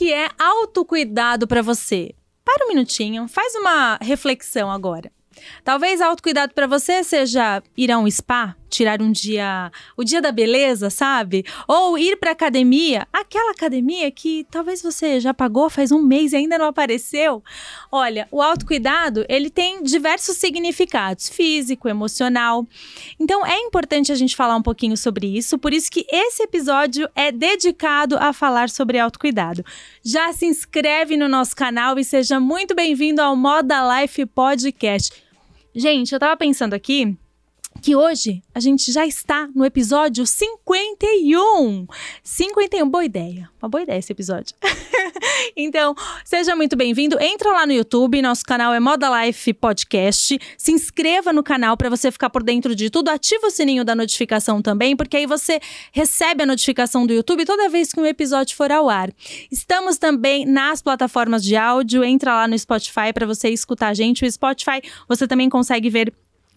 que é autocuidado para você? Para um minutinho, faz uma reflexão agora. Talvez autocuidado para você seja ir a um spa, tirar o dia da beleza, sabe? Ou ir para academia, aquela academia que talvez você já pagou faz um mês e ainda não apareceu. Olha, o autocuidado, ele tem diversos significados, físico, emocional. Então é importante a gente falar um pouquinho sobre isso, por isso que esse episódio é dedicado a falar sobre autocuidado. Já se inscreve no nosso canal e seja muito bem-vindo ao Moda Life Podcast. Gente, eu tava pensando aqui que hoje a gente já está no episódio 51. 51, boa ideia. Uma boa ideia esse episódio. Então, seja muito bem-vindo. Entra lá no YouTube, nosso canal é Moda Life Podcast. Se inscreva no canal para você ficar por dentro de tudo. Ativa o sininho da notificação também, porque aí você recebe a notificação do YouTube toda vez que um episódio for ao ar. Estamos também nas plataformas de áudio. Entra lá no Spotify para você escutar a gente. O Spotify, você também consegue ver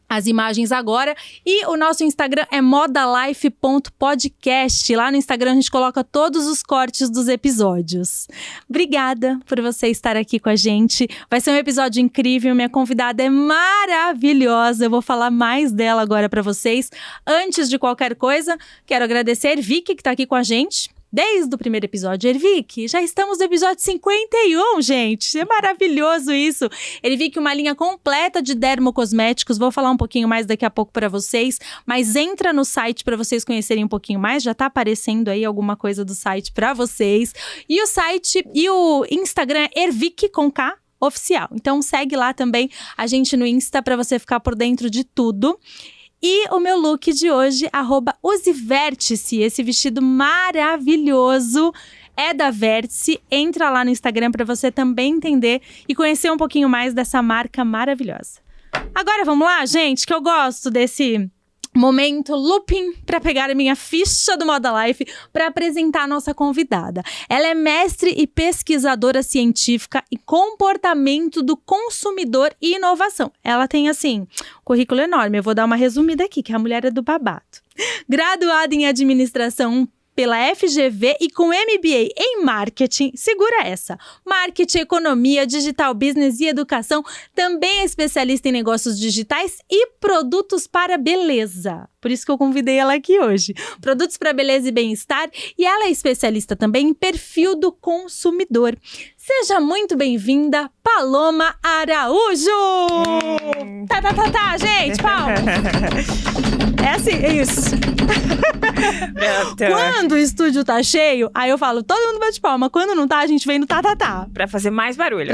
as imagens agora. E o nosso Instagram é modalife.podcast. Lá no Instagram a gente coloca todos os cortes dos episódios. Obrigada por você estar aqui com a gente. Vai ser um episódio incrível. Minha convidada é maravilhosa. Eu vou falar mais dela agora para vocês. Antes de qualquer coisa, quero agradecer a Ervic, que está aqui com a gente desde o primeiro episódio. Ervic, já estamos no episódio 51, gente. É maravilhoso isso. Ervic, uma linha completa de dermocosméticos. Vou falar um pouquinho mais daqui a pouco para vocês, mas entra no site para vocês conhecerem um pouquinho mais. Já tá aparecendo aí alguma coisa do site para vocês. E o site e o Instagram é Ervic com K oficial. Então segue lá também a gente no Insta para você ficar por dentro de tudo. E o meu look de hoje, @usevértice, esse vestido maravilhoso é da Vértice. Entra lá no Instagram para você também entender e conhecer um pouquinho mais dessa marca maravilhosa. Agora vamos lá, gente, que eu gosto desse momento looping para pegar a minha ficha do Moda Life para apresentar a nossa convidada. Ela é mestre e pesquisadora científica em comportamento do consumidor e inovação. Ela tem, assim, um currículo enorme. Eu vou dar uma resumida aqui, que a mulher é do babado. Graduada em administração pela FGV e com MBA em marketing, segura essa, marketing, economia, digital business e educação, também é especialista em negócios digitais e produtos para beleza. Por isso que eu convidei ela aqui hoje. Produtos para beleza e bem-estar, e ela é especialista também em perfil do consumidor. Seja muito bem-vinda, Paloma Araújo! Tá, gente, palmas! É assim, é isso. Quando o estúdio tá cheio, aí eu falo, todo mundo bate palma. Quando não tá, a gente vem no tá. Pra fazer mais barulho.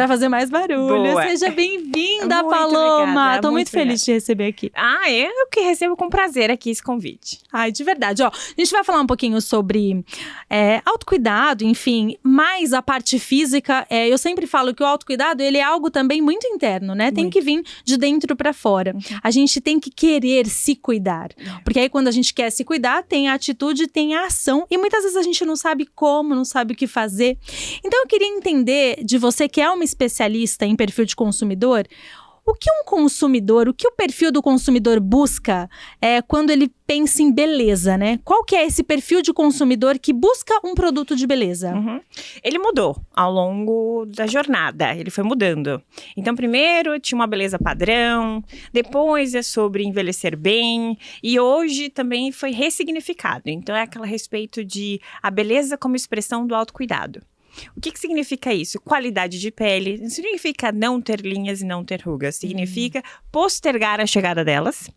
Boa. Seja bem-vinda, Paloma. Obrigada, Tô muito feliz de te receber aqui. Eu que recebo com prazer aqui esse convite. Ai, de verdade. Ó, a gente vai falar um pouquinho sobre autocuidado, enfim, mais a parte física. Eu sempre falo que o autocuidado, ele é algo também muito interno, né? Tem que vir de dentro pra fora. A gente tem que querer se cuidar. Porque aí, quando a gente quer se cuidar, tem a atitude, tem a ação. E muitas vezes a gente não sabe como, não sabe o que fazer. Então, eu queria entender de você, que é uma especialista em perfil de consumidor, o que o perfil do consumidor busca quando ele pensa em beleza, né? Qual que é esse perfil de consumidor que busca um produto de beleza? Ele mudou ao longo da jornada, ele foi mudando. Então, primeiro tinha uma beleza padrão, depois é sobre envelhecer bem, e hoje também foi ressignificado. Então, é aquele respeito de a beleza como expressão do autocuidado. O que significa isso? Qualidade de pele. Não significa não ter linhas e não ter rugas. Significa postergar a chegada delas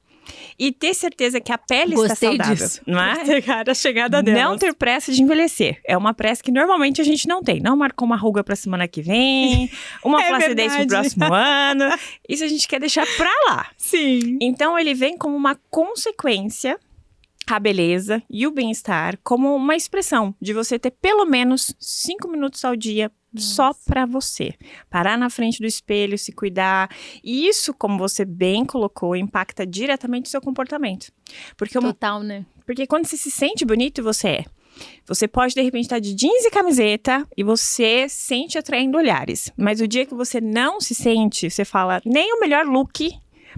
e ter certeza que a pele está saudável. Disso. Não é? Postergar a chegada delas. Não ter pressa de envelhecer. É uma pressa que normalmente a gente não tem. Não marcou uma ruga para semana que vem, uma flacidez pro próximo ano. Isso a gente quer deixar pra lá. Sim. Então ele vem como uma consequência, a beleza e o bem-estar, como uma expressão de você ter pelo menos 5 minutos ao dia só pra você. Parar na frente do espelho, se cuidar. E isso, como você bem colocou, impacta diretamente o seu comportamento. Total, né? Porque quando você se sente bonito, você pode, de repente, estar de jeans e camiseta e você sente atraindo olhares. Mas o dia que você não se sente, você fala, nem o melhor look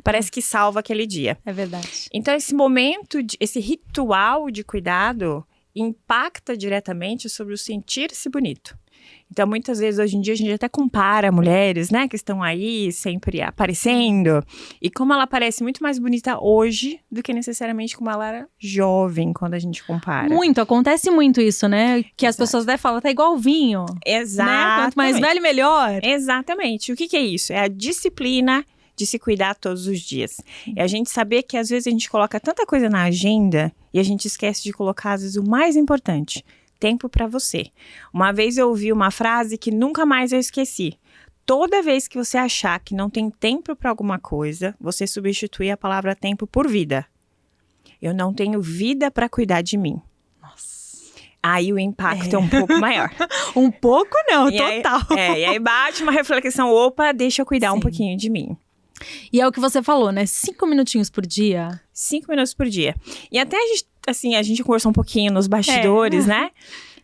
parece que salva aquele dia. É verdade. Então, esse momento, esse ritual de cuidado impacta diretamente sobre o sentir-se bonito. Então, muitas vezes, hoje em dia, a gente até compara mulheres, né, que estão aí sempre aparecendo. E como ela parece muito mais bonita hoje do que necessariamente como ela era jovem, quando a gente compara. Muito, acontece muito isso, né? Que as pessoas até falam, tá igual vinho. Exato. Né? Quanto mais velho, melhor. Exatamente. O que é isso? É a disciplina de se cuidar todos os dias. É a gente saber que, às vezes, a gente coloca tanta coisa na agenda e a gente esquece de colocar, às vezes, o mais importante. Tempo para você. Uma vez eu ouvi uma frase que nunca mais eu esqueci. Toda vez que você achar que não tem tempo para alguma coisa, você substitui a palavra tempo por vida. Eu não tenho vida para cuidar de mim. Nossa. Aí o impacto é um pouco maior. Um pouco não, E total. e aí bate uma reflexão, opa, deixa eu cuidar um pouquinho de mim. E é o que você falou, né? 5 minutinhos por dia. 5 minutos por dia. E até a gente conversou um pouquinho nos bastidores, né?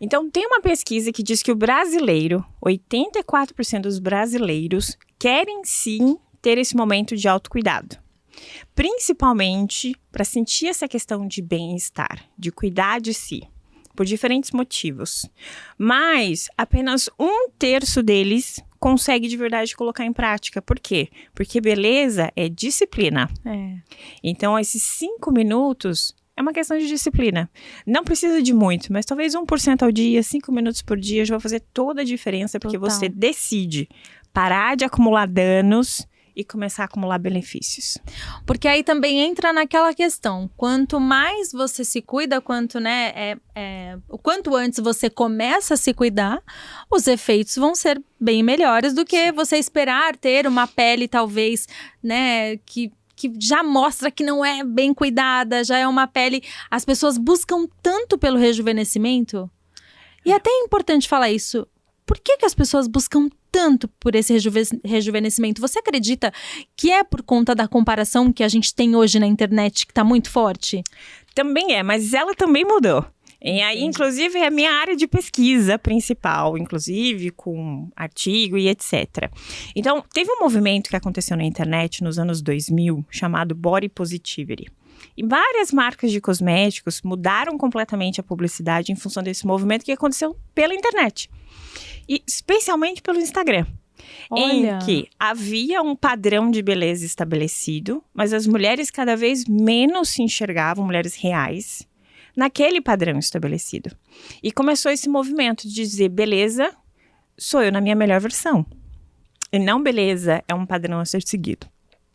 Então, tem uma pesquisa que diz que o brasileiro, 84% dos brasileiros, querem sim ter esse momento de autocuidado. Principalmente para sentir essa questão de bem-estar, de cuidar de si, por diferentes motivos. Mas apenas 1/3 deles consegue de verdade colocar em prática. Por quê? Porque beleza é disciplina. Então, esses 5 minutos é uma questão de disciplina. Não precisa de muito, mas talvez 1% ao dia, 5 minutos por dia já vai fazer toda a diferença, porque você decide parar de acumular danos e começar a acumular benefícios. Porque aí também entra naquela questão, quanto mais você se cuida, o quanto antes você começa a se cuidar, os efeitos vão ser bem melhores do que você esperar ter uma pele talvez, né, que já mostra que não é bem cuidada, já é uma pele... As pessoas buscam tanto pelo rejuvenescimento. E até é importante falar isso. Por que as pessoas buscam tanto por esse rejuvenescimento? Você acredita que é por conta da comparação que a gente tem hoje na internet, que tá muito forte? Também é, mas ela também mudou. E aí, inclusive, é a minha área de pesquisa principal, inclusive com artigo e etc. Então, teve um movimento que aconteceu na internet nos anos 2000, chamado Body Positivity. E várias marcas de cosméticos mudaram completamente a publicidade em função desse movimento que aconteceu pela internet. E especialmente pelo Instagram. Olha. Em que havia um padrão de beleza estabelecido, mas as mulheres cada vez menos se enxergavam, mulheres reais, naquele padrão estabelecido. E começou esse movimento de dizer, beleza, sou eu na minha melhor versão. E não beleza é um padrão a ser seguido.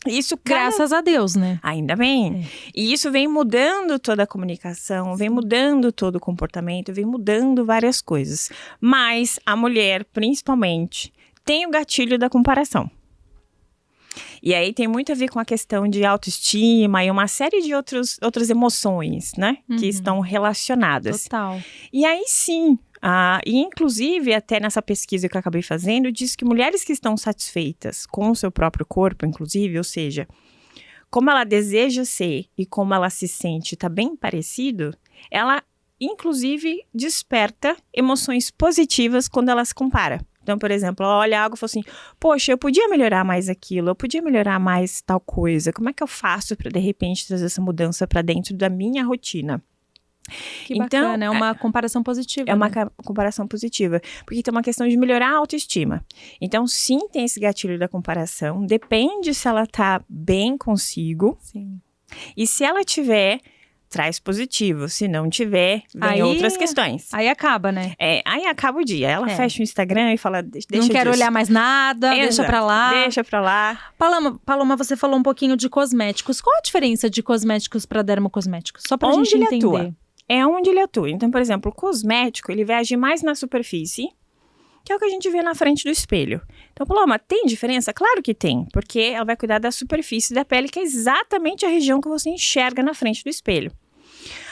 Isso, graças a Deus, né? Ainda bem. E isso vem mudando toda a comunicação, vem mudando todo o comportamento, vem mudando várias coisas. Mas a mulher, principalmente, tem o gatilho da comparação. E aí tem muito a ver com a questão de autoestima e uma série de outras emoções, né? Que estão relacionadas. Total. E aí sim, e inclusive até nessa pesquisa que eu acabei fazendo, diz que mulheres que estão satisfeitas com o seu próprio corpo, inclusive, ou seja, como ela deseja ser e como ela se sente está bem parecido, ela inclusive desperta emoções positivas quando ela se compara. Então, por exemplo, ela olha algo e fala assim, poxa, eu podia melhorar mais aquilo, eu podia melhorar mais tal coisa. Como é que eu faço para, de repente, trazer essa mudança para dentro da minha rotina? Que bacana, é uma comparação positiva. É uma comparação positiva, porque tem uma questão de melhorar a autoestima. Então, sim, tem esse gatilho da comparação, depende se ela tá bem consigo. Sim. E se ela tiver... traz positivo, se não tiver, vem outras questões. Aí acaba, né? Aí acaba o dia. Ela fecha o Instagram e fala, deixa não quero olhar mais nada, deixa pra lá. Deixa pra lá. Paloma, você falou um pouquinho de cosméticos. Qual a diferença de cosméticos pra dermocosméticos? Só pra gente entender. Atua? É onde ele atua. Então, por exemplo, o cosmético, ele vai agir mais na superfície, que é o que a gente vê na frente do espelho. Então, Paloma, tem diferença? Claro que tem, porque ela vai cuidar da superfície da pele, que é exatamente a região que você enxerga na frente do espelho.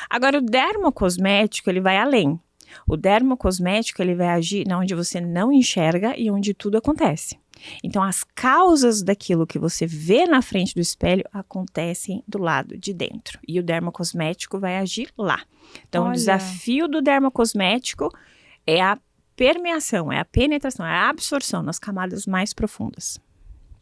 Agora, o dermocosmético, ele vai além. O dermocosmético, ele vai agir onde você não enxerga e onde tudo acontece. Então, as causas daquilo que você vê na frente do espelho acontecem do lado de dentro. E o dermocosmético vai agir lá. Então, o desafio do dermocosmético é a permeação, é a penetração, é a absorção nas camadas mais profundas.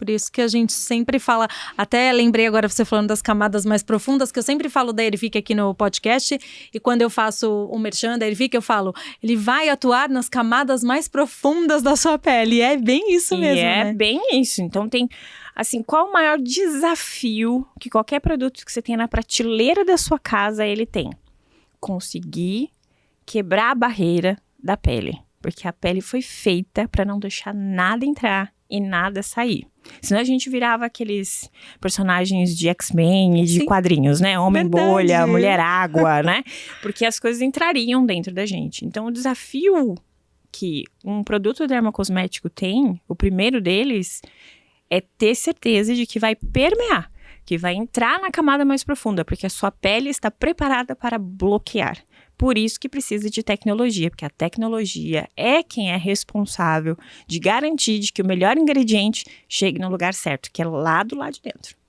Por isso que a gente sempre fala, até lembrei agora você falando das camadas mais profundas, que eu sempre falo da Ervic aqui no podcast, e quando eu faço o merchan da Ervic, eu falo, ele vai atuar nas camadas mais profundas da sua pele, e é bem isso mesmo, né? É bem isso, então tem, assim, qual o maior desafio que qualquer produto que você tenha na prateleira da sua casa, ele tem? Conseguir quebrar a barreira da pele, porque a pele foi feita para não deixar nada entrar e nada sair. Senão a gente virava aqueles personagens de X-Men e de quadrinhos, né? Homem-bolha, mulher-água, né? Porque as coisas entrariam dentro da gente. Então, o desafio que um produto dermocosmético tem, o primeiro deles, é ter certeza de que vai permear, que vai entrar na camada mais profunda, porque a sua pele está preparada para bloquear. Por isso que precisa de tecnologia, porque a tecnologia é quem é responsável de garantir de que o melhor ingrediente chegue no lugar certo, que é lá do lado de dentro.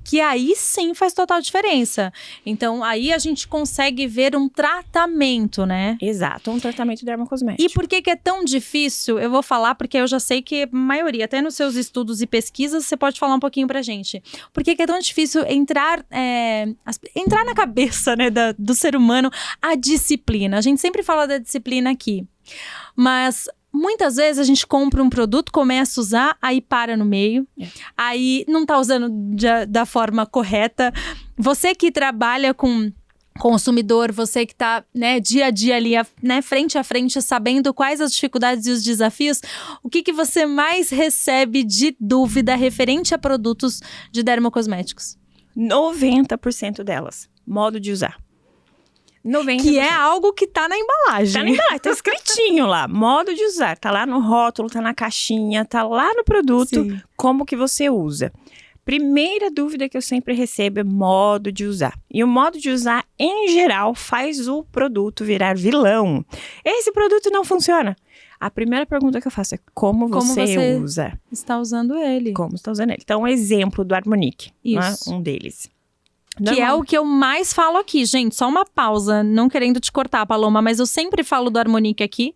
Que aí sim faz total diferença. Então, aí a gente consegue ver um tratamento, né? Exato, um tratamento dermocosmético. E por que é tão difícil? Eu vou falar porque eu já sei que a maioria, até nos seus estudos e pesquisas, você pode falar um pouquinho pra gente. Por que é tão difícil entrar na cabeça, né, do ser humano a disciplina? A gente sempre fala da disciplina aqui, mas muitas vezes a gente compra um produto, começa a usar, aí para no meio, aí não tá usando da forma correta. Você que trabalha com consumidor, você que tá, né, dia a dia ali, né, frente a frente, sabendo quais as dificuldades e os desafios, o que você mais recebe de dúvida referente a produtos de dermocosméticos? 90% delas, modo de usar. 90%. Que é algo que tá na embalagem. Tá na embalagem, tá escritinho lá, modo de usar. Tá lá no rótulo, tá na caixinha, tá lá no produto, Sim. Como que você usa. Primeira dúvida que eu sempre recebo é modo de usar. E o modo de usar, em geral, faz o produto virar vilão. Esse produto não funciona. A primeira pergunta que eu faço é como você usa. Está usando ele. Como está usando ele. Então, um exemplo do Harmonique, né? Um deles. Que é o que eu mais falo aqui, gente. Só uma pausa, não querendo te cortar, Paloma, mas eu sempre falo do Harmonique aqui,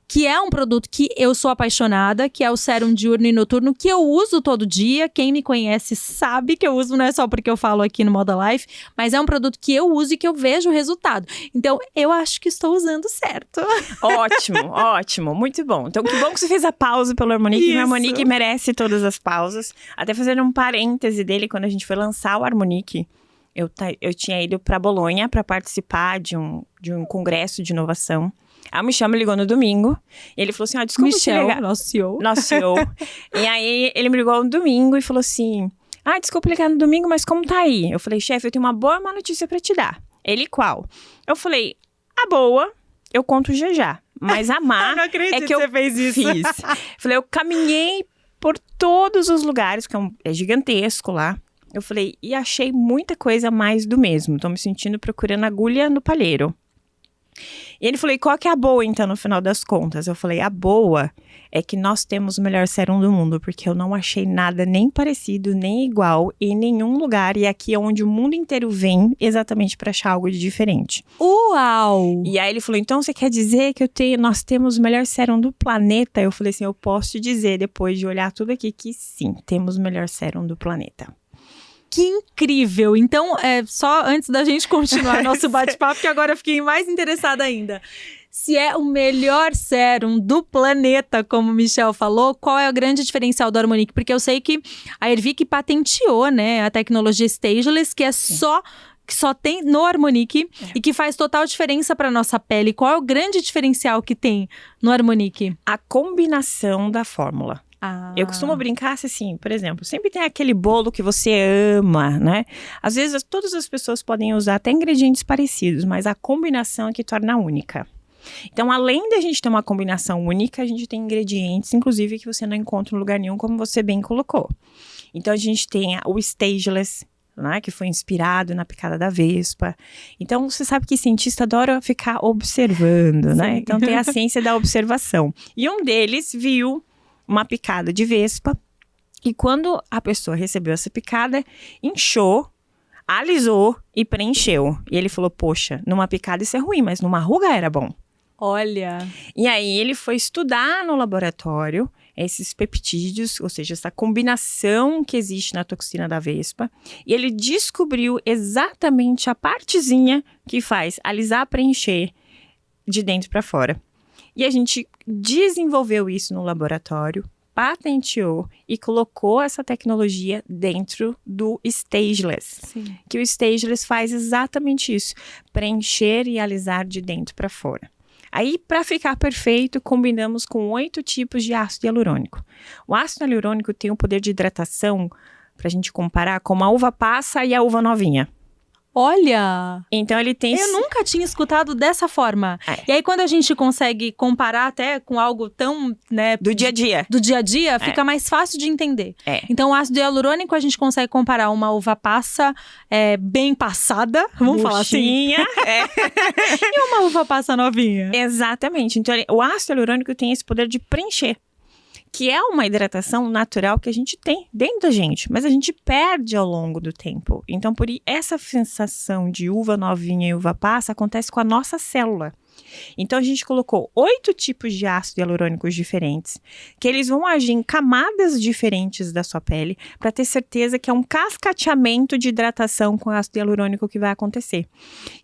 que é um produto que eu sou apaixonada, que é o sérum diurno e noturno, que eu uso todo dia. Quem me conhece sabe que eu uso, não é só porque eu falo aqui no Moda Life, mas é um produto que eu uso e que eu vejo o resultado. Então, eu acho que estou usando certo. Ótimo, ótimo, muito bom. Então, que bom que você fez a pausa pelo Harmonique. O Harmonique merece todas as pausas. Até fazendo um parêntese dele, quando a gente foi lançar o Harmonique, eu tinha ido para Bolonha para participar de um congresso de inovação. Aí o Michel me ligou no domingo e ele falou assim, desculpa Michel, ligar. nosso CEO. Nosso CEO. E aí ele me ligou no domingo e falou assim, desculpa ligar no domingo, mas como tá aí? Eu falei, chefe, eu tenho uma boa má notícia para te dar. Ele, qual? Eu falei, a boa, eu conto já. Mas a má não acredito é que você fez isso. Fiz. Falei, eu caminhei por todos os lugares, que é gigantesco lá. Eu falei, e achei muita coisa mais do mesmo. Tô me sentindo procurando agulha no palheiro. E ele falou, e qual que é a boa, então, no final das contas? Eu falei, a boa é que nós temos o melhor sérum do mundo, porque eu não achei nada nem parecido, nem igual em nenhum lugar. E aqui é onde o mundo inteiro vem exatamente para achar algo de diferente. Uau! E aí ele falou, então você quer dizer que nós temos o melhor sérum do planeta? Eu falei assim, eu posso te dizer, depois de olhar tudo aqui, que sim, temos o melhor sérum do planeta. Que incrível! Então, só antes da gente continuar nosso bate-papo, que agora eu fiquei mais interessada ainda. Se é o melhor sérum do planeta, como o Michel falou, qual é o grande diferencial do Harmonique? Porque eu sei que a Ervic patenteou, né, a tecnologia Stageless, que só tem no Harmonique e que faz total diferença para nossa pele. Qual é o grande diferencial que tem no Harmonique? A combinação da fórmula. Eu costumo brincar assim, por exemplo, sempre tem aquele bolo que você ama, né? Às vezes todas as pessoas podem usar até ingredientes parecidos, mas a combinação é que torna única. Então, além da gente ter uma combinação única, a gente tem ingredientes, inclusive, que você não encontra em lugar nenhum, como você bem colocou. Então, a gente tem o Stageless, né, que foi inspirado na picada da vespa. Então, você sabe que cientista adora ficar observando, né? Então, tem a ciência da observação. E um deles viu uma picada de vespa, e quando a pessoa recebeu essa picada, inchou, alisou e preencheu. E ele falou, poxa, numa picada isso é ruim, mas numa ruga era bom. Olha! E aí ele foi estudar no laboratório esses peptídeos, ou seja, essa combinação que existe na toxina da vespa, e ele descobriu exatamente a partezinha que faz alisar, preencher de dentro para fora. E a gente desenvolveu isso no laboratório, patenteou e colocou essa tecnologia dentro do Stageless. Sim. Que o Stageless faz exatamente isso, preencher e alisar de dentro para fora. Aí, para ficar perfeito, combinamos com 8 tipos de ácido hialurônico. O ácido hialurônico tem um poder de hidratação, para a gente comparar, como a uva passa e a uva novinha. Olha! Então, ele tem... Eu nunca tinha escutado dessa forma. E aí, quando a gente consegue comparar até com algo tão, né... Do dia a dia. Fica mais fácil de entender. É. Então, o ácido hialurônico, a gente consegue comparar uma uva passa bem passada, vamos falar assim. E uma uva passa novinha. Exatamente. Então, o ácido hialurônico tem esse poder de preencher, que é uma hidratação natural que a gente tem dentro da gente, mas a gente perde ao longo do tempo. Então, por essa sensação de uva novinha e uva passa acontece com a nossa célula. Então, a gente colocou 8 tipos de ácido hialurônicos diferentes, que eles vão agir em camadas diferentes da sua pele, para ter certeza que é um cascateamento de hidratação com ácido hialurônico que vai acontecer.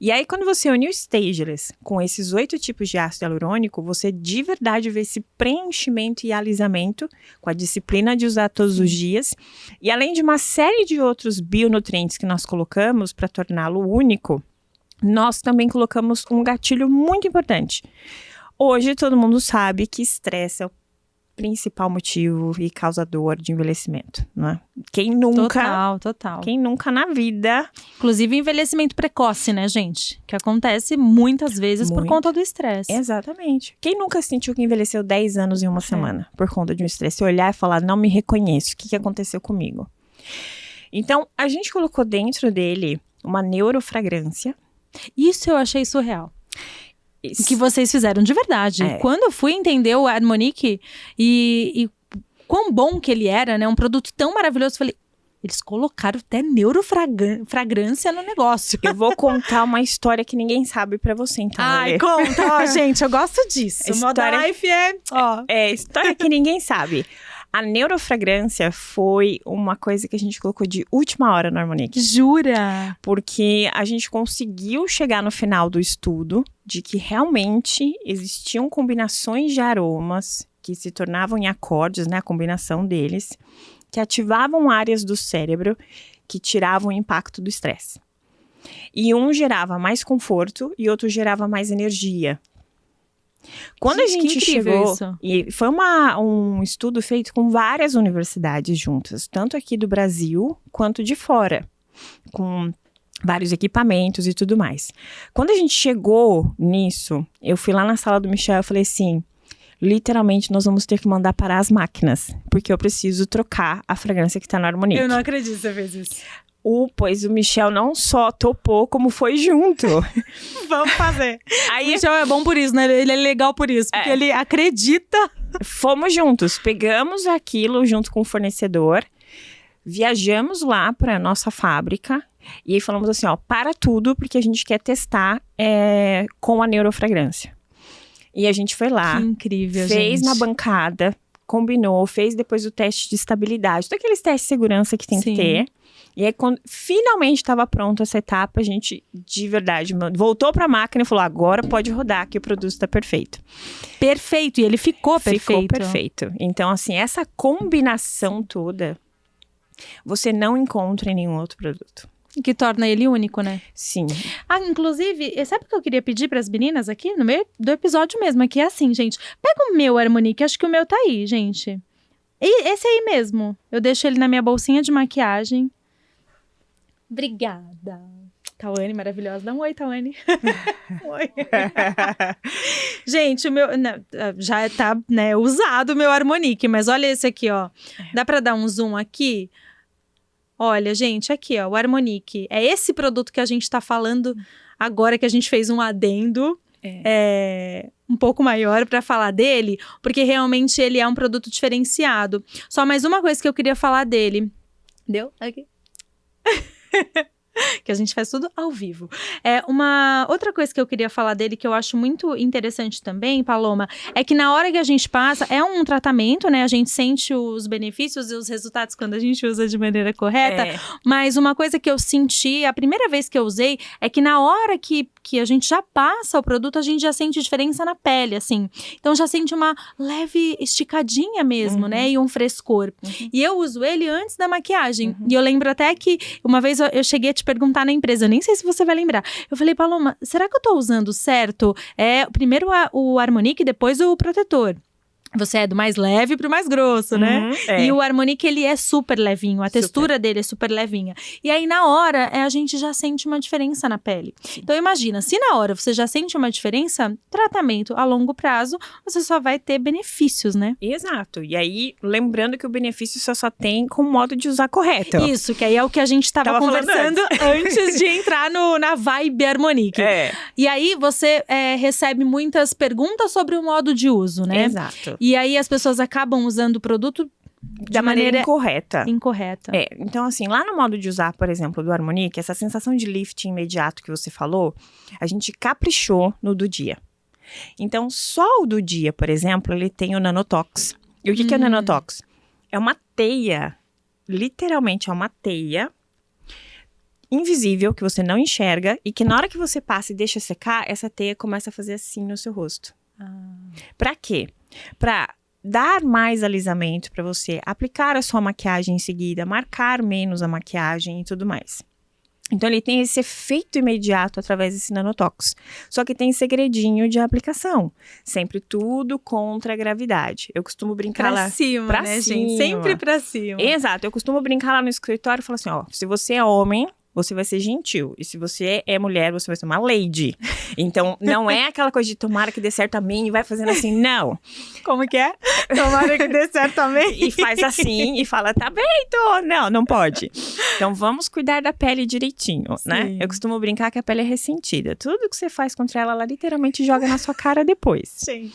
E aí, quando você une o Stageless com esses 8 tipos de ácido hialurônico, você de verdade vê esse preenchimento e alisamento, com a disciplina de usar todos os dias, e além de uma série de outros bionutrientes que nós colocamos para torná-lo único, nós também colocamos um gatilho muito importante. Hoje, todo mundo sabe que estresse é o principal motivo e causador de envelhecimento, né? Quem nunca... Total. Quem nunca na vida... Inclusive, envelhecimento precoce, né, gente? Que acontece muitas vezes por conta do estresse. Exatamente. Quem nunca sentiu que envelheceu 10 anos em uma semana por conta de um estresse? Olhar e falar, não me reconheço, o que aconteceu comigo? Então, a gente colocou dentro dele uma neurofragrância. Isso eu achei surreal. Isso. Que vocês fizeram de verdade. Quando eu fui entender o Harmonique e quão bom que ele era, né? Um produto tão maravilhoso, eu falei, eles colocaram até neurofragrância no negócio. Eu vou contar uma história que ninguém sabe pra você, então. Ai, conta, ó, gente, eu gosto disso. Moda Life é história que ninguém sabe. A neurofragrância foi uma coisa que a gente colocou de última hora no Harmonique. Jura? Porque a gente conseguiu chegar no final do estudo de que realmente existiam combinações de aromas que se tornavam em acordes, né, a combinação deles, que ativavam áreas do cérebro que tiravam o impacto do estresse. E um gerava mais conforto e outro gerava mais energia. Quando a gente chegou, isso. E foi um estudo feito com várias universidades juntas, tanto aqui do Brasil quanto de fora, com vários equipamentos e tudo mais. Quando a gente chegou nisso, eu fui lá na sala do Michel e falei assim, literalmente nós vamos ter que mandar parar as máquinas, porque eu preciso trocar a fragrância que tá no Harmonique. Eu não acredito que você fez isso. Pois o Michel não só topou, como foi junto. Vamos fazer. Aí, o Michel é bom por isso, né? Ele é legal por isso, porque ele acredita. Fomos juntos, pegamos aquilo junto com o fornecedor, viajamos lá para nossa fábrica e aí falamos assim, ó, para tudo, porque a gente quer testar com a neurofragrância. E a gente foi lá, que incrível, fez gente. na bancada, combinou, fez depois o teste de estabilidade, todos aqueles testes de segurança que tem que ter. E aí, quando finalmente estava pronto essa etapa, a gente, de verdade, voltou para a máquina e falou, agora pode rodar, que o produto está perfeito. Perfeito, e ele ficou perfeito. Ficou perfeito. Então, assim, essa combinação toda, você não encontra em nenhum outro produto. Que torna ele único, né? Sim. Inclusive, sabe o que eu queria pedir para as meninas aqui? No meio do episódio mesmo, aqui é assim, gente. Pega o meu Harmonique, acho que o meu tá aí, gente. E esse aí mesmo. Eu deixo ele na minha bolsinha de maquiagem. Obrigada. Tawane, maravilhosa. Dá um oi, Tawane. Oi. Gente, o meu... já tá, né, usado o meu Harmonique, mas olha esse aqui, ó. Dá pra dar um zoom aqui? Olha, gente, aqui, ó, o Harmonique. É esse produto que a gente tá falando agora, que a gente fez um adendo um pouco maior pra falar dele, porque realmente ele é um produto diferenciado. Só mais uma coisa que eu queria falar dele. Deu? Aqui. que a gente faz tudo ao vivo. Uma outra coisa que eu queria falar dele, que eu acho muito interessante também, Paloma, é que na hora que a gente passa, é um tratamento, né? A gente sente os benefícios e os resultados quando a gente usa de maneira correta. Mas uma coisa que eu senti, a primeira vez que eu usei, é que na hora que a gente já passa o produto, a gente já sente diferença na pele, assim. Então já sente uma leve esticadinha mesmo, né? E um frescor. E eu uso ele antes da maquiagem. E eu lembro até que uma vez eu cheguei a te perguntar na empresa, eu nem sei se você vai lembrar. Eu falei, Paloma, será que eu tô usando certo? Primeiro o Harmonique, depois o protetor. Você é do mais leve pro mais grosso, né? E o Harmonique, ele é super levinho. A textura dele é super levinha. E aí, na hora, a gente já sente uma diferença na pele. Então, imagina, se na hora você já sente uma diferença, tratamento a longo prazo, você só vai ter benefícios, né? Exato. E aí, lembrando que o benefício você só tem com o modo de usar correto. Isso, que aí é o que a gente tava conversando antes de entrar na vibe Harmonique. E aí, você recebe muitas perguntas sobre o modo de uso, né? Exato. E aí as pessoas acabam usando o produto da maneira incorreta. Então assim, lá no modo de usar, por exemplo, do Harmonique, essa sensação de lift imediato que você falou, a gente caprichou no do dia. Então, só o do dia, por exemplo, ele tem o Nanotox. E o que é o Nanotox? É uma teia, literalmente é uma teia invisível, que você não enxerga, e que na hora que você passa e deixa secar, essa teia começa a fazer assim no seu rosto. Pra quê? Pra dar mais alisamento pra você aplicar a sua maquiagem em seguida, marcar menos a maquiagem e tudo mais. Então, ele tem esse efeito imediato através desse Nanotox. Só que tem segredinho de aplicação. Sempre tudo contra a gravidade. Eu costumo brincar lá... Pra cima, né, gente? Sempre pra cima. Exato. Eu costumo brincar lá no escritório e falar assim, ó, se você é homem, você vai ser gentil. E se você é mulher, você vai ser uma lady. Então, não é aquela coisa de tomara que dê certo a mim e vai fazendo assim, não. Como que é? Tomara que dê certo a mim. E faz assim e fala, tá bem, tô. Não pode. Então, vamos cuidar da pele direitinho, né? Eu costumo brincar que a pele é ressentida. Tudo que você faz contra ela, ela literalmente joga na sua cara depois. Gente,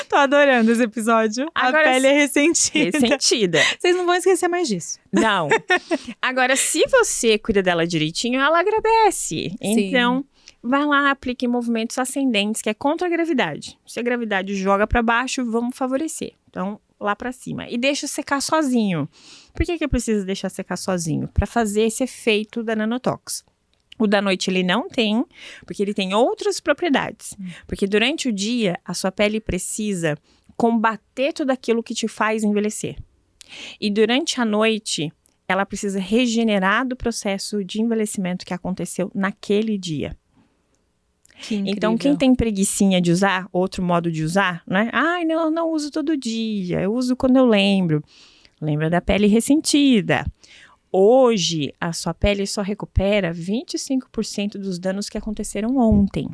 tô adorando esse episódio. Agora, a pele é ressentida. Ressentida. Vocês não vão esquecer mais disso. Não. Agora, se você cuida dela direitinho, ela agradece. Então, vai lá, aplique movimentos ascendentes, que é contra a gravidade. Se a gravidade joga pra baixo, vamos favorecer. Então, lá pra cima. E deixa secar sozinho. Por que eu preciso deixar secar sozinho? Pra fazer esse efeito da Nanotox. O da noite ele não tem, porque ele tem outras propriedades. Porque durante o dia, a sua pele precisa combater tudo aquilo que te faz envelhecer. E durante a noite, ela precisa regenerar do processo de envelhecimento que aconteceu naquele dia. Então, quem tem preguicinha de usar, outro modo de usar, né? Ai, não uso todo dia, eu uso quando eu lembro. Lembra da pele ressentida. Hoje, a sua pele só recupera 25% dos danos que aconteceram ontem.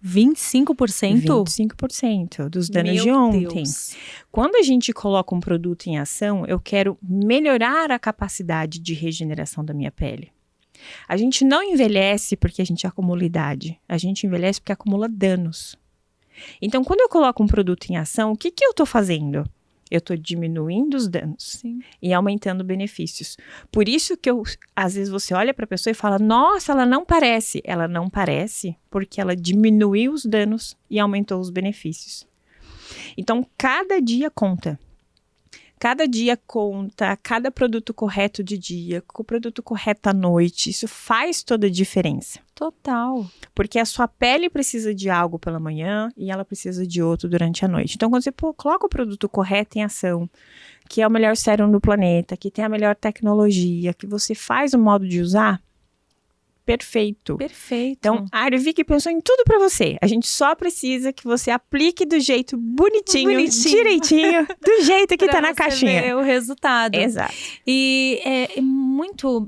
25%? 25% dos danos de ontem. Deus. Quando a gente coloca um produto em ação, eu quero melhorar a capacidade de regeneração da minha pele. A gente não envelhece porque a gente acumula idade. A gente envelhece porque acumula danos. Então, quando eu coloco um produto em ação, o que eu estou fazendo? Eu estou diminuindo os danos e aumentando benefícios. Por isso que às vezes você olha para a pessoa e fala, nossa, ela não parece. Ela não parece porque ela diminuiu os danos e aumentou os benefícios. Então, cada dia conta. Cada dia conta, cada produto correto de dia, com o produto correto à noite. Isso faz toda a diferença. Total. Porque a sua pele precisa de algo pela manhã e ela precisa de outro durante a noite. Então, quando você coloca o produto correto em ação, que é o melhor sérum do planeta, que tem a melhor tecnologia, que você faz o modo de usar, perfeito. Perfeito. Então, a Ayurveda pensou em tudo pra você. A gente só precisa que você aplique do jeito bonitinho. Direitinho, do jeito que tá na caixinha. Ver o resultado. Exato. E é muito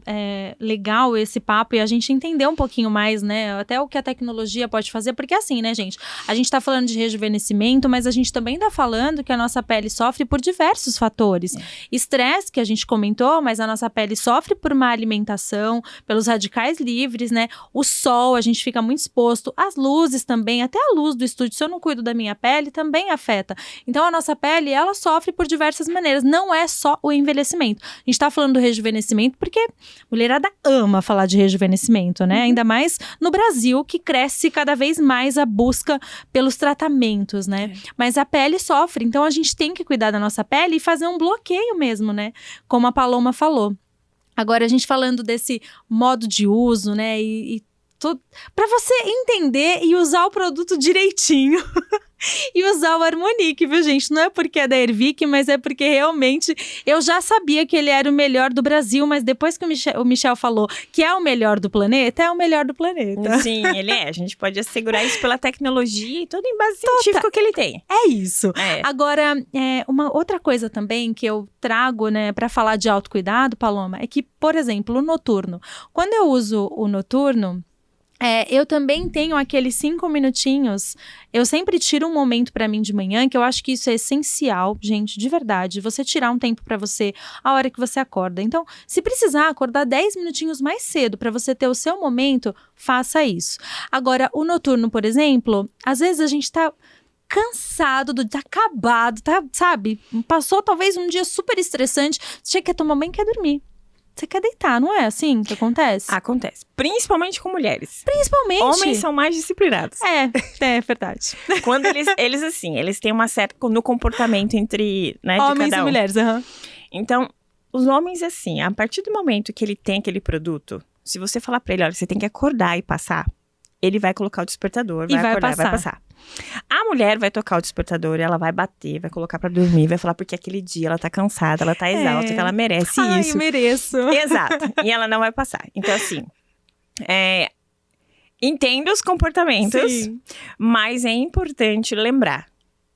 legal esse papo e a gente entender um pouquinho mais, né, até o que a tecnologia pode fazer, porque assim, né, gente, a gente tá falando de rejuvenescimento, mas a gente também tá falando que a nossa pele sofre por diversos fatores. Estresse, que a gente comentou, mas a nossa pele sofre por má alimentação, pelos radicais livres, livres, né? O sol, a gente fica muito exposto, as luzes também, até a luz do estúdio, se eu não cuido da minha pele, também afeta. Então, a nossa pele, ela sofre por diversas maneiras, não é só o envelhecimento. A gente tá falando do rejuvenescimento porque a mulherada ama falar de rejuvenescimento, né? Ainda mais no Brasil, que cresce cada vez mais a busca pelos tratamentos, né? Mas a pele sofre, então a gente tem que cuidar da nossa pele e fazer um bloqueio mesmo, né? Como a Paloma falou. Agora, a gente falando desse modo de uso, né? Para você entender e usar o produto direitinho. E usar o Harmonique, viu, gente? Não é porque é da Ervic, mas é porque realmente eu já sabia que ele era o melhor do Brasil, mas depois que o Michel falou que é o melhor do planeta, é o melhor do planeta. Sim, ele é. A gente pode assegurar isso pela tecnologia e todo o embate científico que ele tem. É isso. Agora, uma outra coisa também que eu trago, né, para falar de autocuidado, Paloma, é que, por exemplo, o noturno. Quando eu uso o noturno, eu também tenho aqueles 5 minutinhos, eu sempre tiro um momento pra mim de manhã, que eu acho que isso é essencial, gente, de verdade, você tirar um tempo pra você a hora que você acorda. Então, se precisar acordar 10 minutinhos mais cedo pra você ter o seu momento, faça isso. Agora, o noturno, por exemplo, às vezes a gente tá cansado, tá acabado, tá, sabe? Passou talvez um dia super estressante, você quer tomar banho e quer dormir. Você quer deitar, não é assim que acontece? Acontece. Principalmente com mulheres. Principalmente. Homens são mais disciplinados. É verdade. Quando eles assim, eles têm uma certa no comportamento entre, né, homens de cada e mulheres, Então, os homens, assim, a partir do momento que ele tem aquele produto, se você falar pra ele, olha, você tem que acordar e passar, ele vai colocar o despertador, vai acordar e vai passar. A mulher vai tocar o despertador, ela vai bater, vai colocar pra dormir, vai falar porque aquele dia ela tá cansada, ela tá exausta, que ela merece isso. Eu mereço. Exato. E ela não vai passar. Então, assim, entenda os comportamentos, sim, mas é importante lembrar,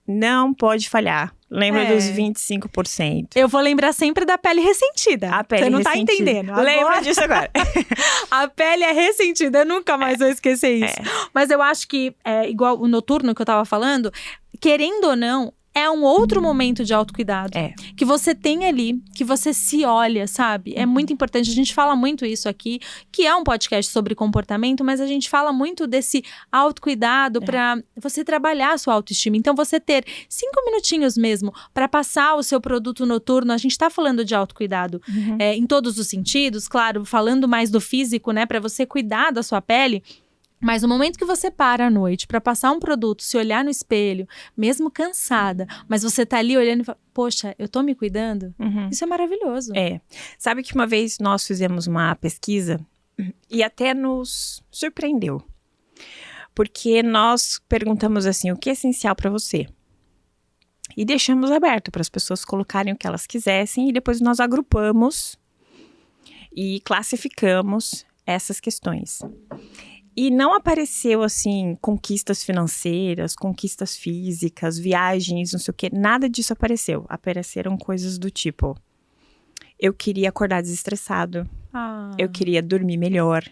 não pode falhar. Lembra dos 25%. Eu vou lembrar sempre da pele ressentida. A pele Você não ressentida. tá entendendo. Lembra disso agora. A pele é ressentida, eu nunca mais vou esquecer isso. Mas eu acho que, igual o noturno que eu tava falando, querendo ou não, é um outro momento de autocuidado. Que você tem ali, que você se olha, sabe? É muito importante. A gente fala muito isso aqui, que é um podcast sobre comportamento, mas a gente fala muito desse autocuidado pra você trabalhar a sua autoestima. Então, você ter 5 minutinhos mesmo pra passar o seu produto noturno. A gente tá falando de autocuidado em todos os sentidos, claro, falando mais do físico, né? Pra você cuidar da sua pele. Mas no momento que você para à noite pra passar um produto, se olhar no espelho, mesmo cansada, mas você tá ali olhando e fala, poxa, eu tô me cuidando? Isso é maravilhoso. Sabe que uma vez nós fizemos uma pesquisa e até nos surpreendeu. Porque nós perguntamos assim, o que é essencial pra você? E deixamos aberto para as pessoas colocarem o que elas quisessem e depois nós agrupamos e classificamos essas questões. E não apareceu, assim, conquistas financeiras, conquistas físicas, viagens, não sei o quê. Nada disso apareceu. Apareceram coisas do tipo, eu queria acordar desestressado. Eu queria dormir melhor.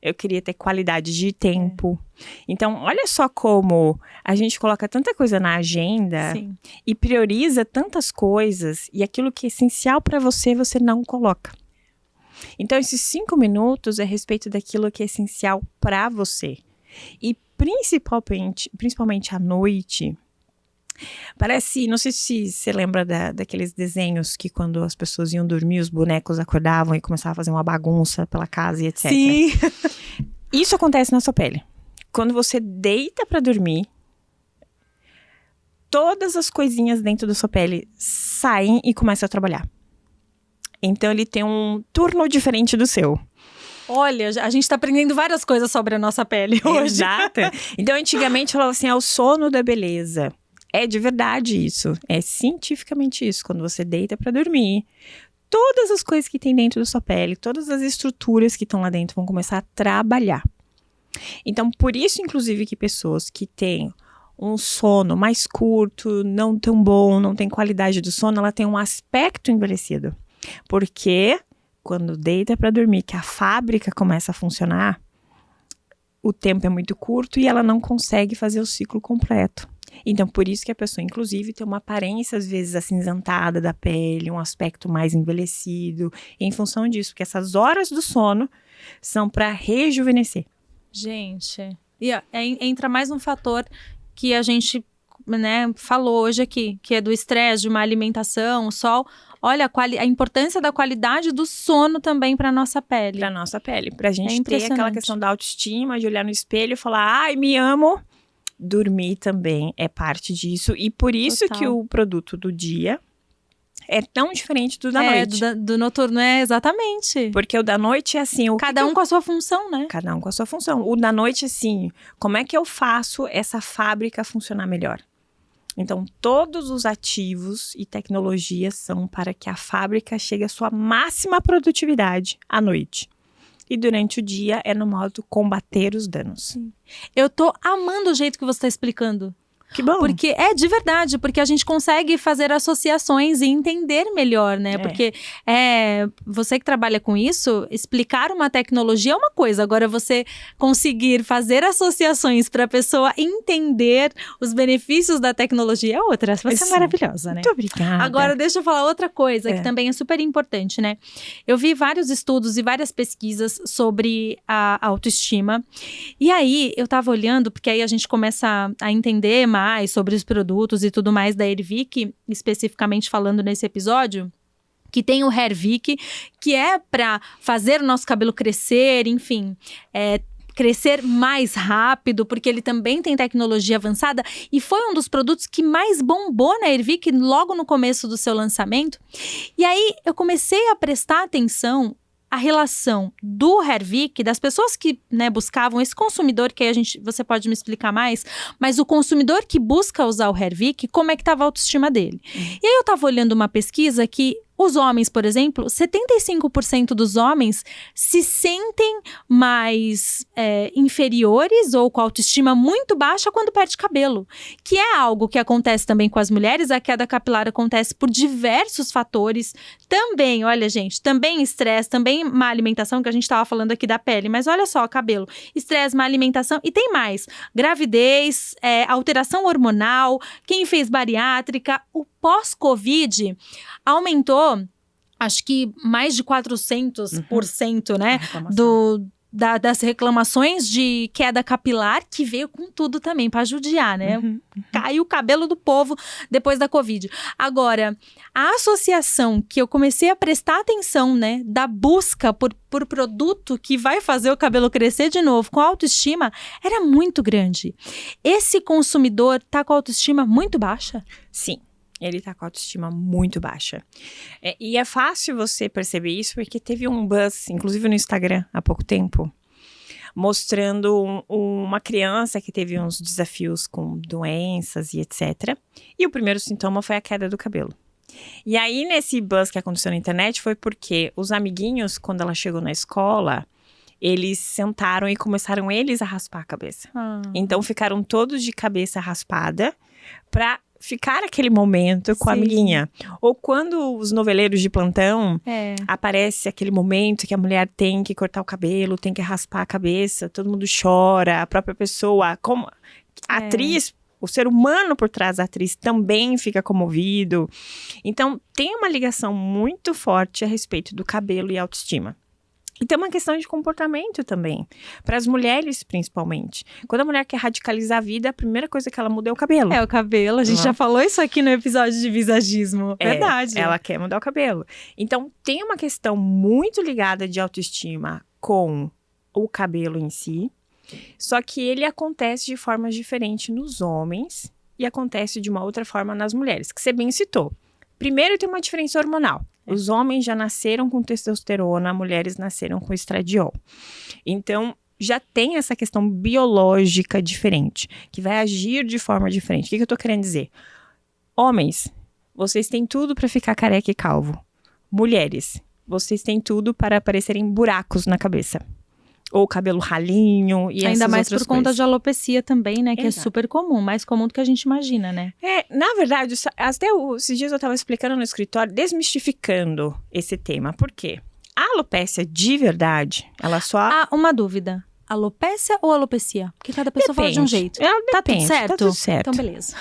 Eu queria ter qualidade de tempo. Então, olha só como a gente coloca tanta coisa na agenda e prioriza tantas coisas. E aquilo que é essencial para você, você não coloca. Então, esses 5 minutos é a respeito daquilo que é essencial para você. E principalmente à noite, parece, não sei se você lembra daqueles desenhos que quando as pessoas iam dormir, os bonecos acordavam e começavam a fazer uma bagunça pela casa e etc. Sim. Isso acontece na sua pele. Quando você deita para dormir, todas as coisinhas dentro da sua pele saem e começam a trabalhar. Então, ele tem um turno diferente do seu. Olha, a gente tá aprendendo várias coisas sobre a nossa pele hoje. Exato. Então, antigamente, falava assim, é o sono da beleza. É de verdade isso. É cientificamente isso. Quando você deita pra dormir, todas as coisas que tem dentro da sua pele, todas as estruturas que estão lá dentro vão começar a trabalhar. Então, por isso, inclusive, que pessoas que têm um sono mais curto, não tão bom, não tem qualidade do sono, ela tem um aspecto envelhecido. Porque quando deita para dormir, que a fábrica começa a funcionar, o tempo é muito curto e ela não consegue fazer o ciclo completo. Então, por isso que a pessoa, inclusive, tem uma aparência, às vezes, acinzentada da pele, um aspecto mais envelhecido, em função disso, porque essas horas do sono são para rejuvenescer. Gente, e entra mais um fator que a gente, né, falou hoje aqui, que é do estresse, de uma alimentação, o sol. Olha, a importância da qualidade do sono também para nossa pele. Para nossa pele, para a gente ter aquela questão da autoestima, de olhar no espelho e falar, ai, me amo. Dormir também é parte disso. E por isso que o produto do dia é tão diferente do da noite. Do noturno, exatamente. Porque o da noite é assim... Cada um com a sua função, né? Cada um com a sua função. O da noite, assim, como é que eu faço essa fábrica funcionar melhor? Então, todos os ativos e tecnologias são para que a fábrica chegue à sua máxima produtividade à noite. E durante o dia é no modo combater os danos. Sim. Eu tô amando o jeito que você tá explicando. Que bom. Porque de verdade, porque a gente consegue fazer associações e entender melhor, né? Porque você que trabalha com isso, explicar uma tecnologia é uma coisa, agora você conseguir fazer associações para a pessoa entender os benefícios da tecnologia é outra. Você é maravilhosa, né? Muito obrigada. Agora, deixa eu falar outra coisa que também é super importante, né? Eu vi vários estudos e várias pesquisas sobre a autoestima. E aí, eu tava olhando, porque aí a gente começa a entender mais sobre os produtos e tudo mais da Hervik, especificamente falando nesse episódio, que tem o Hervik, que é para fazer o nosso cabelo crescer, enfim, crescer mais rápido, porque ele também tem tecnologia avançada e foi um dos produtos que mais bombou na Hervik logo no começo do seu lançamento. E aí eu comecei a prestar atenção a relação do Hervik, das pessoas que, né, buscavam esse consumidor, que aí você pode me explicar mais, mas o consumidor que busca usar o Hervik, como é que estava a autoestima dele. E aí eu estava olhando uma pesquisa que os homens, por exemplo, 75% dos homens se sentem mais inferiores ou com autoestima muito baixa quando perde cabelo. Que é algo que acontece também com as mulheres. A queda capilar acontece por diversos fatores. Também, olha gente, também estresse, também má alimentação, que a gente estava falando aqui da pele. Mas olha só, cabelo, estresse, má alimentação e tem mais. Gravidez, alteração hormonal, quem fez bariátrica, o pós-Covid aumentou, acho que mais de 400%, né? Das reclamações de queda capilar, que veio com tudo também, para judiar, né? Caiu o cabelo do povo depois da Covid. Agora, a associação que eu comecei a prestar atenção, né? Da busca por produto que vai fazer o cabelo crescer de novo, com autoestima, era muito grande. Esse consumidor tá com a autoestima muito baixa? Sim. Ele tá com a autoestima muito baixa. E é fácil você perceber isso, porque teve um buzz, inclusive no Instagram, há pouco tempo, mostrando uma criança que teve uns desafios com doenças e etc. E o primeiro sintoma foi a queda do cabelo. E aí, nesse buzz que aconteceu na internet, foi porque os amiguinhos, quando ela chegou na escola, eles sentaram e começaram eles a raspar a cabeça. Então, ficaram todos de cabeça raspada pra ficar aquele momento com a amiguinha. Ou quando os noveleiros de plantão, aparece aquele momento que a mulher tem que cortar o cabelo, tem que raspar a cabeça, todo mundo chora, a própria pessoa, como a atriz, o ser humano por trás da atriz também fica comovido. Então, tem uma ligação muito forte a respeito do cabelo e autoestima. E tem uma questão de comportamento também, para as mulheres principalmente. Quando a mulher quer radicalizar a vida, a primeira coisa que ela muda é o cabelo. É o cabelo, a gente já falou isso aqui no episódio de visagismo, verdade. Ela quer mudar o cabelo. Então, tem uma questão muito ligada de autoestima com o cabelo em si, só que ele acontece de formas diferentes nos homens e acontece de uma outra forma nas mulheres, que você bem citou. Primeiro, tem uma diferença hormonal. Os homens já nasceram com testosterona, mulheres nasceram com estradiol. Então, já tem essa questão biológica diferente, que vai agir de forma diferente. O que eu tô querendo dizer? Homens, vocês têm tudo para ficar careca e calvo. Mulheres, vocês têm tudo para aparecerem buracos na cabeça. Ou cabelo ralinho e ainda mais por conta de alopecia também, né? Que é super comum, mais comum do que a gente imagina, né? Na verdade, até esses dias eu estava explicando no escritório, desmistificando esse tema. Por quê? A alopecia de verdade, ela só... Uma dúvida. Alopécia ou alopecia? Porque cada pessoa fala de um jeito. Tá tudo certo? Tá tudo certo. Então, beleza.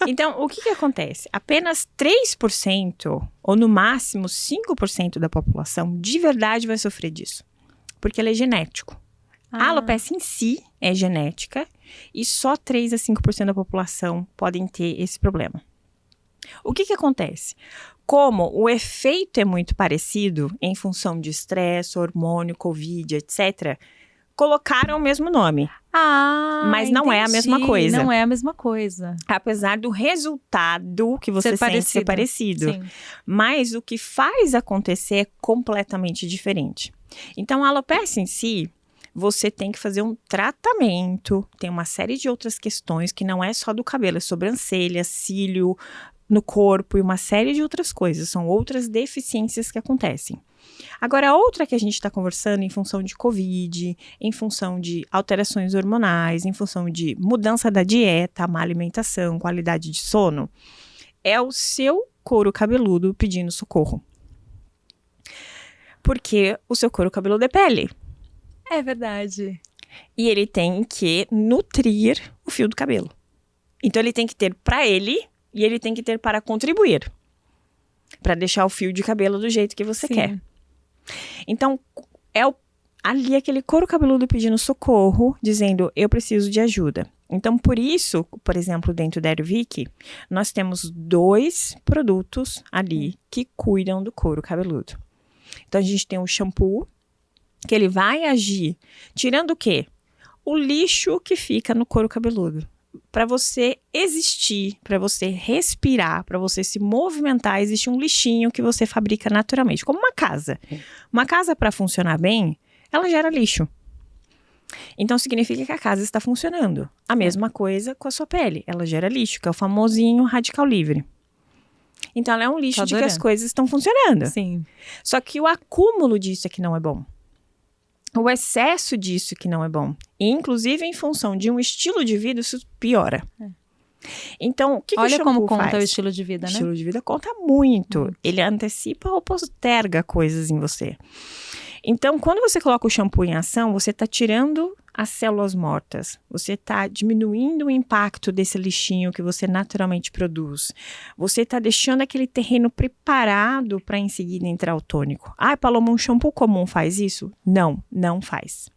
Então, o que acontece? Apenas 3%, ou no máximo 5% da população, de verdade vai sofrer disso. Porque ele é genético. A alopecia em si é genética e só 3 a 5% da população podem ter esse problema. O que acontece? Como o efeito é muito parecido em função de estresse, hormônio, Covid, etc., colocaram o mesmo nome. Mas não é a mesma coisa. Não é a mesma coisa. Apesar do resultado que você sente ser parecido. Sim. Mas o que faz acontecer é completamente diferente. Então, a alopecia em si, você tem que fazer um tratamento. Tem uma série de outras questões que não é só do cabelo, é sobrancelha, cílio, no corpo e uma série de outras coisas. São outras deficiências que acontecem. Agora, a outra que a gente está conversando em função de Covid, em função de alterações hormonais, em função de mudança da dieta, má alimentação, qualidade de sono, é o seu couro cabeludo pedindo socorro. Porque o seu couro cabeludo é pele. É verdade. E ele tem que nutrir o fio do cabelo. Então, ele tem que ter para ele e ele tem que ter para contribuir. Para deixar o fio de cabelo do jeito que você quer. Então, é ali aquele couro cabeludo pedindo socorro, dizendo, eu preciso de ajuda. Então, por isso, por exemplo, dentro da Aervic, nós temos 2 produtos ali que cuidam do couro cabeludo. Então, a gente tem o shampoo, que ele vai agir, tirando o quê? O lixo que fica no couro cabeludo. Para você existir, para você respirar, para você se movimentar, existe um lixinho que você fabrica naturalmente, como uma casa. Uma casa, para funcionar bem, ela gera lixo. Então, significa que a casa está funcionando. A mesma coisa com a sua pele. Ela gera lixo, que é o famosinho radical livre. Então, ela é um lixo de que as coisas estão funcionando. Sim. Só que o acúmulo disso é que não é bom. O excesso disso que não é bom. E, inclusive, em função de um estilo de vida, isso piora. Então, o que o shampoo faz? Olha como conta o estilo de vida, né? O estilo de vida conta muito. Ele antecipa ou posterga coisas em você. Então, quando você coloca o shampoo em ação, você está tirando as células mortas. Você está diminuindo o impacto desse lixinho que você naturalmente produz. Você está deixando aquele terreno preparado para em seguida entrar o tônico. Ah, Paloma, um shampoo comum faz isso? Não, não faz.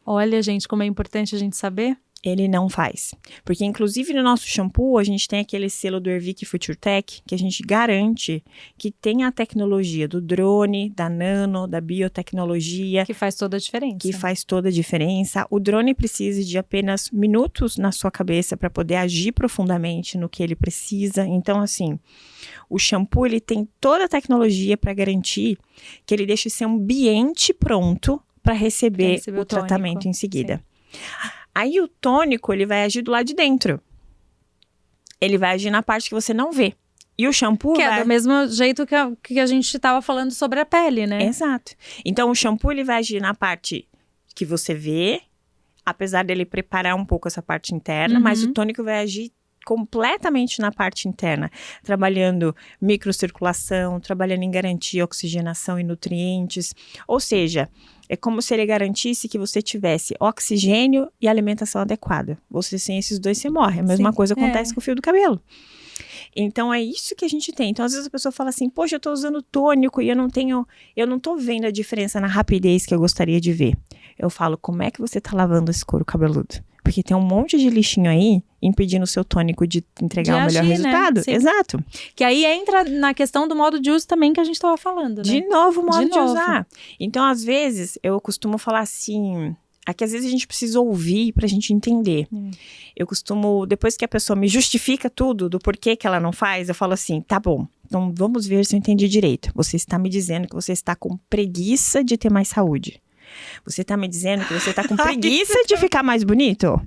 Olha, gente, como é importante a gente saber. Ele não faz. Porque, inclusive, no nosso shampoo, a gente tem aquele selo do Aervic FutureTech, que a gente garante que tem a tecnologia do drone, da nano, da biotecnologia. Que faz toda a diferença. Que faz toda a diferença. O drone precisa de apenas minutos na sua cabeça para poder agir profundamente no que ele precisa. Então, assim, o shampoo, ele tem toda a tecnologia para garantir que ele deixe esse ambiente pronto para receber o tratamento em seguida. Sim. Aí o tônico, ele vai agir do lado de dentro. Ele vai agir na parte que você não vê. E o shampoo que é do mesmo jeito que a gente estava falando sobre a pele, né? Exato. Então, o shampoo, ele vai agir na parte que você vê, apesar dele preparar um pouco essa parte interna, mas o tônico vai agir completamente na parte interna, trabalhando microcirculação, trabalhando em garantir oxigenação e nutrientes. Ou seja, é como se ele garantisse que você tivesse oxigênio e alimentação adequada. Você sem esses dois, você morre. A mesma coisa acontece com o fio do cabelo. Então, é isso que a gente tem. Então, às vezes a pessoa fala assim, poxa, eu tô usando tônico e eu não tô vendo a diferença na rapidez que eu gostaria de ver. Eu falo, como é que você tá lavando esse couro cabeludo? Porque tem um monte de lixinho aí impedindo o seu tônico de entregar o melhor resultado. Né? Exato. Que aí entra na questão do modo de uso também que a gente tava falando, né? De novo, o modo de usar. Então, às vezes, eu costumo falar assim... Aqui, às vezes, a gente precisa ouvir pra gente entender. Eu costumo, depois que a pessoa me justifica tudo do porquê que ela não faz, eu falo assim, tá bom, então vamos ver se eu entendi direito. Você está me dizendo que você está com preguiça de ter mais saúde. Você tá me dizendo que você tá com preguiça de ficar mais bonito?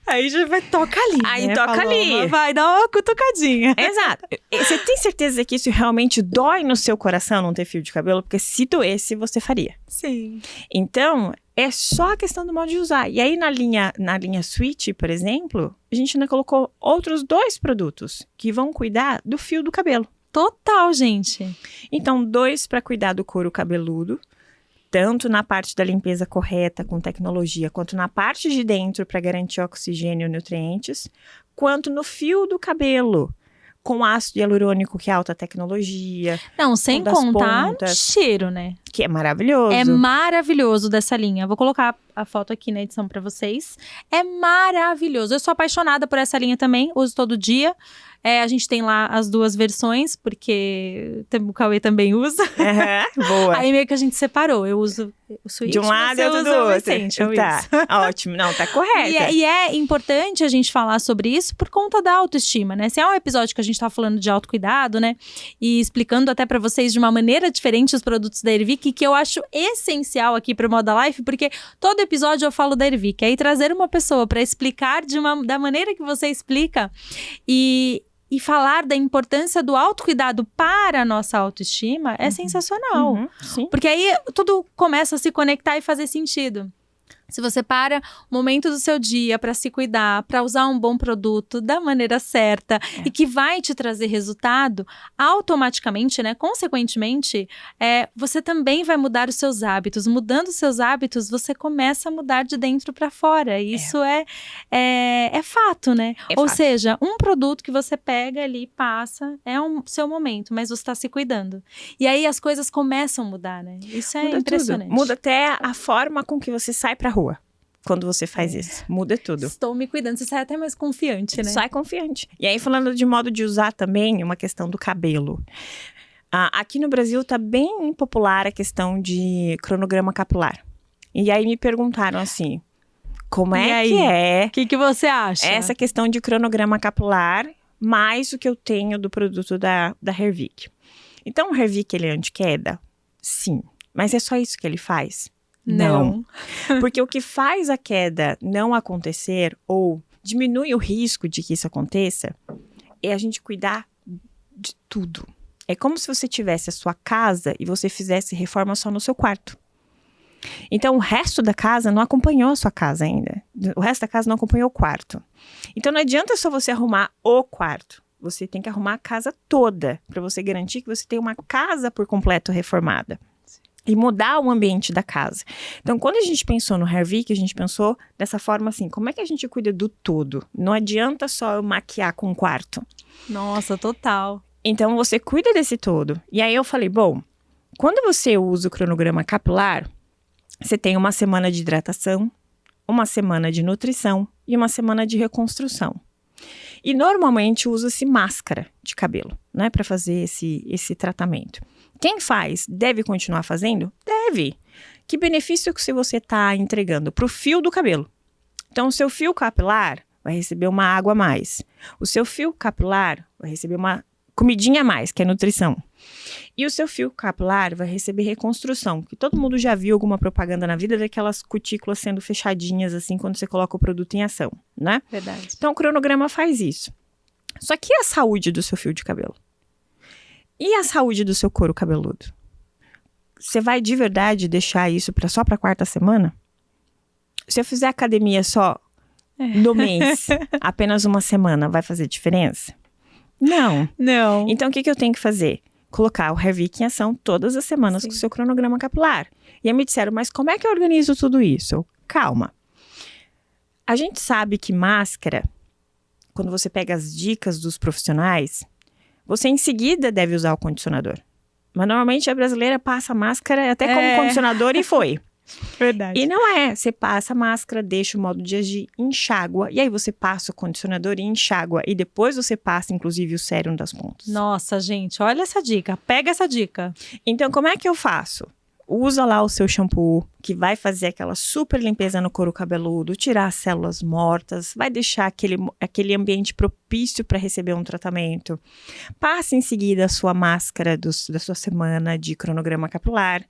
Aí já vai, toca ali, aí né, toca Paloma? ali. Vai dar uma cutucadinha. Exato. Você tem certeza que isso realmente dói no seu coração não ter fio de cabelo? Porque se doesse, você faria. Sim. Então, é só a questão do modo de usar. E aí, na linha Switch, por exemplo, a gente ainda colocou outros 2 produtos que vão cuidar do fio do cabelo. Total, gente. Então, 2 para cuidar do couro cabeludo, tanto na parte da limpeza correta, com tecnologia, quanto na parte de dentro para garantir oxigênio e nutrientes, quanto no fio do cabelo, com ácido hialurônico, que é alta tecnologia. Não, sem contar cheiro, né? Que é maravilhoso. É maravilhoso dessa linha. Vou colocar a foto aqui na edição pra vocês. É maravilhoso. Eu sou apaixonada por essa linha também, uso todo dia. A gente tem lá as duas versões, porque o Cauê também usa. Boa. Aí meio que a gente separou. Eu uso o Sweet, de um lado e outro do outro. Tá, ótimo. Não, tá correta. E é importante a gente falar sobre isso por conta da autoestima, né? Se é um episódio que a gente tá falando de autocuidado, né? E explicando até pra vocês de uma maneira diferente os produtos da Ervic, que eu acho essencial aqui pro Moda Life, porque todo episódio eu falo da Ervic. Aí trazer uma pessoa pra explicar da maneira que você explica e falar da importância do autocuidado para a nossa autoestima é sensacional. Sim. Porque aí tudo começa a se conectar e fazer sentido. Se você para o momento do seu dia para se cuidar, para usar um bom produto da maneira certa e que vai te trazer resultado, automaticamente, né, consequentemente, você também vai mudar os seus hábitos. Mudando os seus hábitos, você começa a mudar de dentro para fora. Isso é fato, né? Ou seja, um produto que você pega ali, passa, é o seu momento, mas você está se cuidando. E aí as coisas começam a mudar, né? Isso é impressionante. Muda até a forma com que você sai pra rua. Quando você faz isso, muda tudo. Estou me cuidando, você sai até mais confiante, né? Sai confiante. E aí, falando de modo de usar também, uma questão do cabelo. Aqui no Brasil tá bem popular a questão de cronograma capilar. E aí me perguntaram assim, como é que é... O que você acha? Essa questão de cronograma capilar, mais o que eu tenho do produto da Hervic. Então, o Hervic, ele é anti-queda? Sim. Mas é só isso que ele faz? Não. Porque o que faz a queda não acontecer ou diminui o risco de que isso aconteça é a gente cuidar de tudo. É como se você tivesse a sua casa e você fizesse reforma só no seu quarto. Então, o resto da casa não acompanhou a sua casa ainda. O resto da casa não acompanhou o quarto. Então, não adianta só você arrumar o quarto. Você tem que arrumar a casa toda para você garantir que você tem uma casa por completo reformada. E mudar o ambiente da casa. Então, quando a gente pensou no Hervic, a gente pensou dessa forma assim, como é que a gente cuida do todo? Não adianta só eu maquiar com um quarto. Nossa, total. Então, você cuida desse todo. E aí eu falei, bom, quando você usa o cronograma capilar, você tem uma semana de hidratação, uma semana de nutrição e uma semana de reconstrução. E normalmente usa-se máscara de cabelo, né, para fazer esse tratamento. Quem faz, deve continuar fazendo? Deve. Que benefício que você está entregando para o fio do cabelo? Então, o seu fio capilar vai receber uma água a mais. O seu fio capilar vai receber uma comidinha a mais, que é nutrição. E o seu fio capilar vai receber reconstrução, que todo mundo já viu alguma propaganda na vida daquelas cutículas sendo fechadinhas, assim, quando você coloca o produto em ação, né? Verdade. Então, o cronograma faz isso. Só que a saúde do seu fio de cabelo? E a saúde do seu couro cabeludo? Você vai de verdade deixar isso só para a quarta semana? Se eu fizer academia só no mês, apenas uma semana, vai fazer diferença? Não. Não. Então, o que eu tenho que fazer? Colocar o Hervic em ação todas as semanas com o seu cronograma capilar. E aí me disseram, mas como é que eu organizo tudo isso? Calma. A gente sabe que máscara, quando você pega as dicas dos profissionais, você em seguida deve usar o condicionador. Mas normalmente a brasileira passa a máscara até como condicionador e foi. Verdade. E não é. Você passa a máscara, deixa o modo de agir, enxágua. E aí você passa o condicionador e enxágua. E depois você passa, inclusive, o sérum das pontas. Nossa, gente, olha essa dica. Pega essa dica. Então, como é que eu faço? Usa lá o seu shampoo, que vai fazer aquela super limpeza no couro cabeludo, tirar as células mortas, vai deixar aquele ambiente propício para receber um tratamento. Passa em seguida a sua máscara da sua semana de cronograma capilar,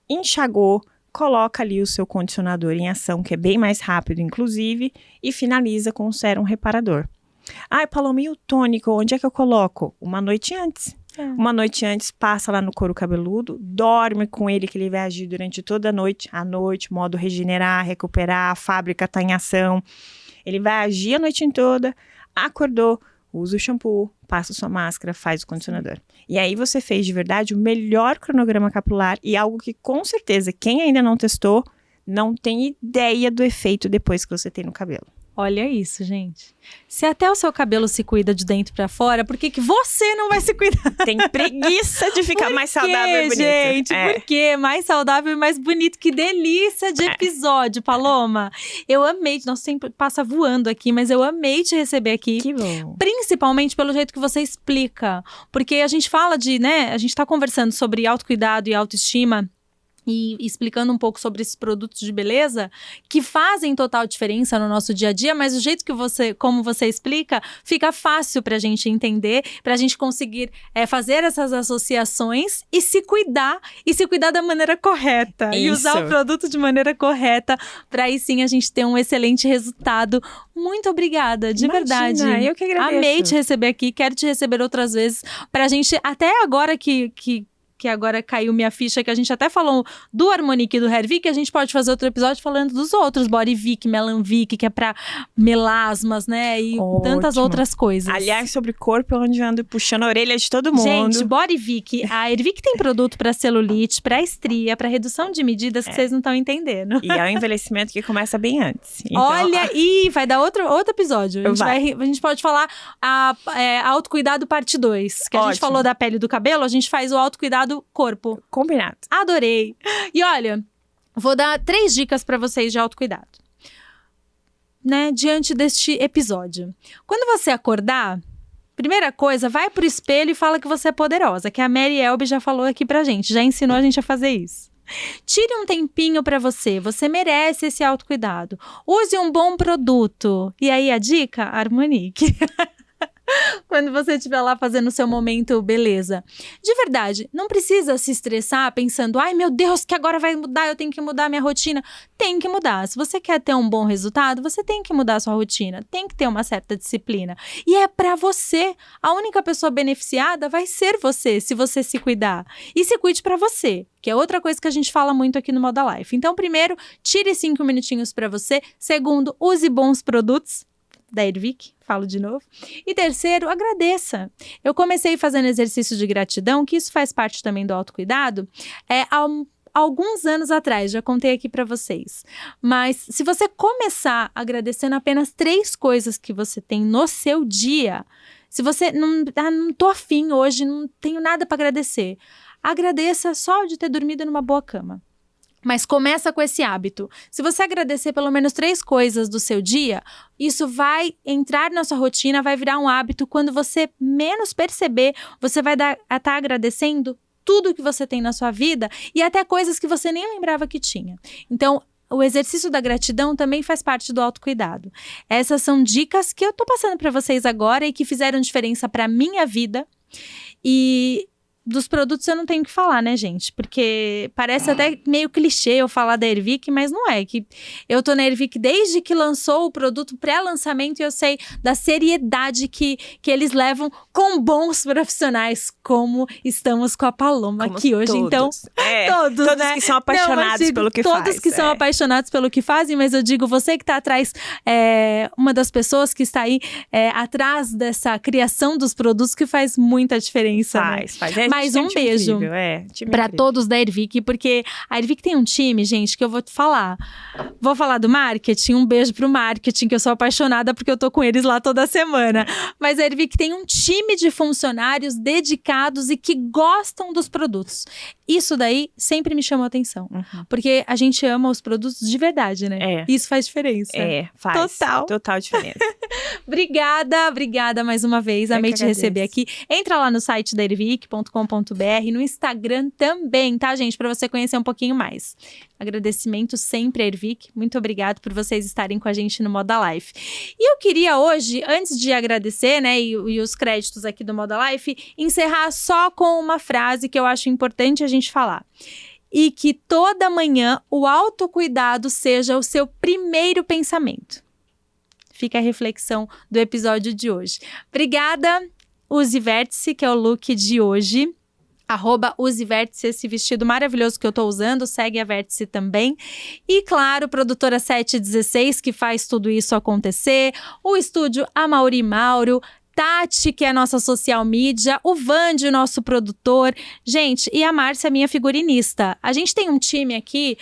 enxagou, coloca ali o seu condicionador em ação, que é bem mais rápido, inclusive, e finaliza com o sérum reparador. Paloma, e o tônico, onde é que eu coloco? Uma noite antes. Uma noite antes, passa lá no couro cabeludo, dorme com ele, que ele vai agir durante toda a noite. À noite, modo regenerar, recuperar, a fábrica está em ação. Ele vai agir a noite toda, acordou, usa o shampoo, passa sua máscara, faz o condicionador. E aí você fez de verdade o melhor cronograma capilar e algo que com certeza quem ainda não testou não tem ideia do efeito depois que você tem no cabelo. Olha isso, gente. Se até o seu cabelo se cuida de dentro pra fora, por que você não vai se cuidar? Tem preguiça de ficar mais saudável e bonito. Gente, por quê? Mais saudável e mais bonito. Que delícia de episódio, Paloma. Eu amei, nosso tempo passa voando aqui, mas eu amei te receber aqui. Que bom. Principalmente pelo jeito que você explica. Porque a gente fala de, né, a gente tá conversando sobre autocuidado e autoestima, e explicando um pouco sobre esses produtos de beleza que fazem total diferença no nosso dia a dia, mas o jeito que como você explica, fica fácil pra gente entender, pra gente conseguir fazer essas associações e se cuidar da maneira correta. Isso. E usar o produto de maneira correta, pra aí sim a gente ter um excelente resultado. Muito obrigada, de verdade. Eu que agradeço. Amei te receber aqui, quero te receber outras vezes, pra gente, até agora que agora caiu minha ficha, que a gente até falou do Harmonique e do Hairvic, a gente pode fazer outro episódio falando dos outros, Bodyvic, Melanvic, que é pra melasmas, né, e tantas outras coisas. Aliás, sobre corpo, eu ando puxando a orelha de todo mundo. Gente, Bodyvic, a Hairvic tem produto pra celulite, pra estria, pra redução de medidas que vocês não estão entendendo. E é o envelhecimento que começa bem antes. Então, olha, vai dar outro episódio. A gente pode falar autocuidado parte 2, que a gente falou da pele e do cabelo, a gente faz o autocuidado corpo. Combinado. Adorei. E olha, vou dar 3 dicas para vocês de autocuidado, né, diante deste episódio. Quando você acordar, primeira coisa, vai pro espelho e fala que você é poderosa, que a Mary Elbe já falou aqui pra gente, já ensinou a gente a fazer isso. Tire um tempinho pra você merece esse autocuidado. Use um bom produto. E aí a dica, Harmonique. Quando você estiver lá fazendo o seu momento beleza. De verdade, não precisa se estressar pensando, ai meu Deus, que agora vai mudar, eu tenho que mudar a minha rotina. Tem que mudar. Se você quer ter um bom resultado, você tem que mudar a sua rotina. Tem que ter uma certa disciplina. E é pra você. A única pessoa beneficiada vai ser você, se você se cuidar. E se cuide pra você, que é outra coisa que a gente fala muito aqui no Moda Life. Então, primeiro, tire 5 minutinhos pra você. Segundo, use bons produtos. Da Hairvic, falo de novo. E terceiro, agradeça. Eu comecei fazendo exercício de gratidão, que isso faz parte também do autocuidado, há alguns anos atrás, já contei aqui pra vocês. Mas se você começar agradecendo apenas 3 coisas que você tem no seu dia, se você não tô afim hoje, não tenho nada pra agradecer, agradeça só de ter dormido numa boa cama. Mas começa com esse hábito. Se você agradecer pelo menos 3 coisas do seu dia, isso vai entrar na sua rotina, vai virar um hábito. Quando você menos perceber, você vai estar agradecendo tudo que você tem na sua vida e até coisas que você nem lembrava que tinha. Então, o exercício da gratidão também faz parte do autocuidado. Essas são dicas que eu tô passando para vocês agora e que fizeram diferença para minha vida. E dos produtos eu não tenho que falar, né, gente? Porque parece até meio clichê eu falar da Hairvic, mas não é. Que eu tô na Hairvic desde que lançou o produto pré-lançamento e eu sei da seriedade que eles levam com bons profissionais, como estamos com a Paloma como aqui hoje. Todos. Então, todos, né? Que são apaixonados pelo que fazem. Todos que são apaixonados pelo que fazem, mas eu digo, você que tá atrás, uma das pessoas que está aí atrás dessa criação dos produtos que faz muita diferença. Faz. Mais um beijo para todos da Hairvic, porque a Hairvic tem um time, gente, que eu vou te falar. Vou falar do marketing, um beijo pro marketing, que eu sou apaixonada porque eu tô com eles lá toda semana. Mas a Hairvic tem um time de funcionários dedicados e que gostam dos produtos. Isso daí sempre me chamou a atenção. Porque a gente ama os produtos de verdade, né? Isso faz diferença. Faz. Total diferença. Obrigada mais uma vez. Amei te receber aqui. Entra lá no site da hairvic.com.br, no Instagram também, tá, gente? Pra você conhecer um pouquinho mais. Agradecimento sempre, Hairvic. Muito obrigada por vocês estarem com a gente no Moda Life. E eu queria hoje, antes de agradecer, né, e os créditos aqui do Moda Life, encerrar só com uma frase que eu acho importante a gente falar. E que toda manhã o autocuidado seja o seu primeiro pensamento. Fica a reflexão do episódio de hoje. Obrigada, Use Vértice, que é o look de hoje. @Use Vértice, esse vestido maravilhoso que eu tô usando, segue a Vértice também. E claro, produtora 716, que faz tudo isso acontecer. O estúdio Amaury Mauro. Tati, que é a nossa social media, o Vande, o nosso produtor, gente, e a Márcia, minha figurinista. A gente tem um time aqui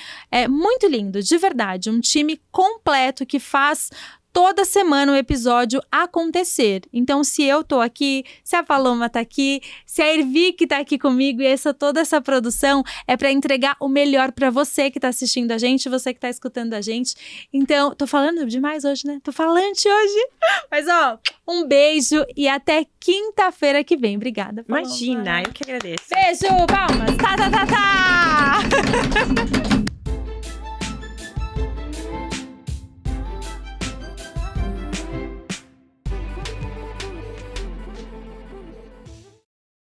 muito lindo, de verdade, um time completo que faz toda semana o episódio acontecer. Então, se eu tô aqui, se a Paloma tá aqui, se a Ervic tá aqui comigo e toda essa produção é pra entregar o melhor pra você que tá assistindo a gente, você que tá escutando a gente. Então, tô falando demais hoje, né? Tô falante hoje. Mas, ó, um beijo e até quinta-feira que vem. Obrigada, Paloma. Imagina, eu que agradeço. Beijo, palmas. Tá, tá, tá, tá!